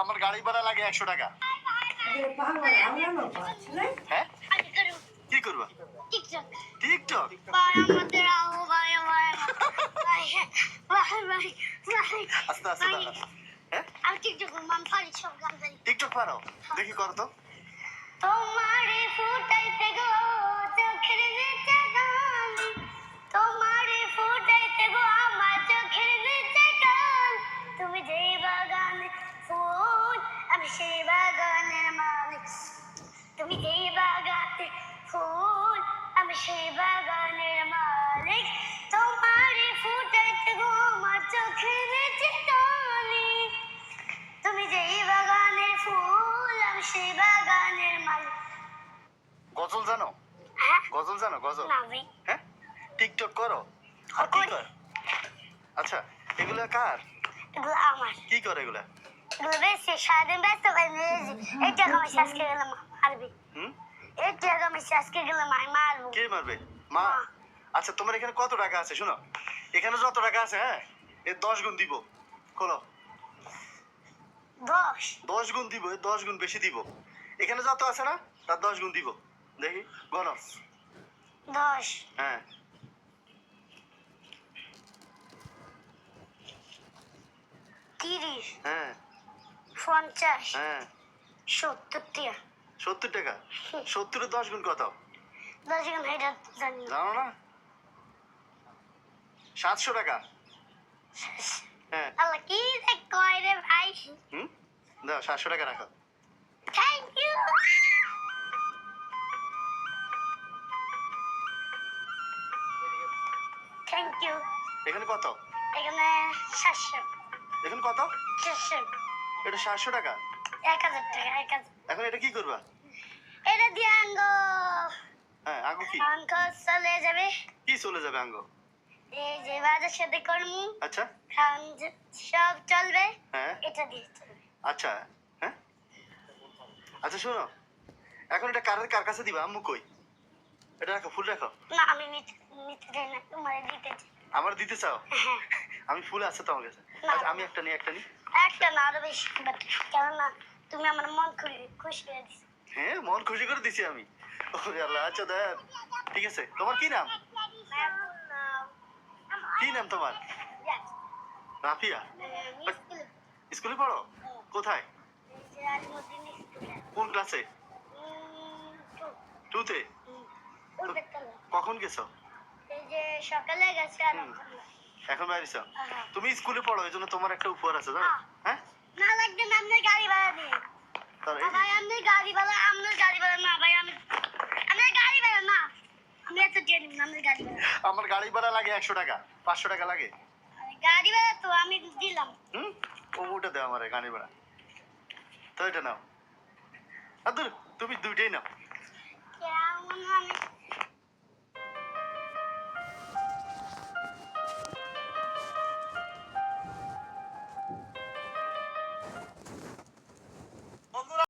আমার গাড়ি ভাড়া লাগে 100 টাকা। হ্যাঁ কি করবা? TikTok TikTok? আমাদের আস্তে আস্তে দাঁড়া। হ্যাঁ আমি টিকটক মান পারি সব গান জানি। টিকটক পারো? দেখি করো তো। তোমারে ফুটাইতে গো চোখের নিচে গান, তোমারে ফুটাইতে গো আমার চোখের নিচে গান, তুমি যেই বাগানে ফুল আমি সেই বাগানের মালিক, তুমি যেই বাগানে ফুল আমি সেই বাগানের মালিক, তোমারে ফুটাইতে গো আমার চোখের নিচে গানি, তুমি যেই বাগানের ফুল আমি সেই বাগানের মালিক। গজল জানো? হ্যাঁ গজল জানো? গজল? না ভাই হ্যাঁ টিকটক করো? আর কি করি। কর? আচ্ছা এগুলা কার? এগুলো আমার, কি করে এগুলা? এগুলো বেশি সারাদিন ব্যস্ত পাই এই টাকা আমি আজকে গেলাম মারবি, হুম এই টাকা আমি আজকে গেলাম আমি মারবো। কে মারবে? মা? মা। আচ্ছা তোমার এখানে কত টাকা আছে? শোনো এখানে যত টাকা আছে হ্যাঁ এর 10 গুণ দিব। খোলো। 10 10 গুণ দিব, 10 গুণ বেশি দিব। এখানে যত আছে না তার 10 গুণ দিব। দেখি গণ। 10 হ্যাঁ 30 হ্যাঁ 50 হ্যাঁ 70 টাকা 70 টাকা। 70 এর 10 গুণ কত? 10 গুণ এটা জানি না। জানো না? 700 টাকা। হ্যাঁ আল্লাহ কি যে কয় রে ভাই। হুম দাও 700 টাকা রাখো। Thank you. Thank you. এখানে কত? এখানে 700। এখানে কত? 700। এটা 700 টাকা। 1000 টাকা 1000। এখন এটা কি করবা? এটা দিয়ে আঙ্গো হ্যাঁ আঙ্গু কি? অঙ্ক চলে যাবে। কি চলে যাবে আঙ্গু? এই যে বাজার সাথে করমু আচ্ছা খান সব চলবে। হ্যাঁ এটা দিয়ে চলবে। আচ্ছা হ্যাঁ আচ্ছা শোনো এখন এটা কার কাছে দিবা? আম্মু কই? এটা রাখো, ফুল রাখো। না আমি নিতে চাই না, তোমার দিতে চাই। আমার দিতে চাও? হ্যাঁ আমি ফুল আছে তো আমার কাছে। না, আচ্ছা আমি একটা নিই। একটা না আরো বেশি, কেননা তুমি আমার মন খুশি করে দিছো। হ্যাঁ মন খুশি করে দিছি আমি। ওরে আল্লাহ। আচ্ছা দেখ ঠিক আছে। তোমার কি নাম? কি নাম তোমার? রাফিয়া। স্কুলে পড়ো? কোথায়? কোন ক্লাসে? 2-তে? কখন গেছো? এই যে সকালে গেছে আর এখন বাইরেছো? তুমি স্কুলে পড়ো এই জন্য তোমার একটা উপহার আছে জানো? হ্যাঁ না লাগবে না, আপনার গাড়ি ভাড়া দিই। ভাই আপনার গাড়ি ভাড়া না ভাই, আমি গাড়ি ভাড়া না, আমি এত দিয়ে দিন আপনার গাড়ি ভাড়া। আমার গাড়ি ভাড়া লাগে 100 টাকা। 500 টাকা লাগে। গাড়ি ভাড়া তো আমি দিলাম। ওটা দাও আমার গাড়ি ভাড়া। তো এটা নাও। আর তুমি দুইটাই নাও। কেমন আমি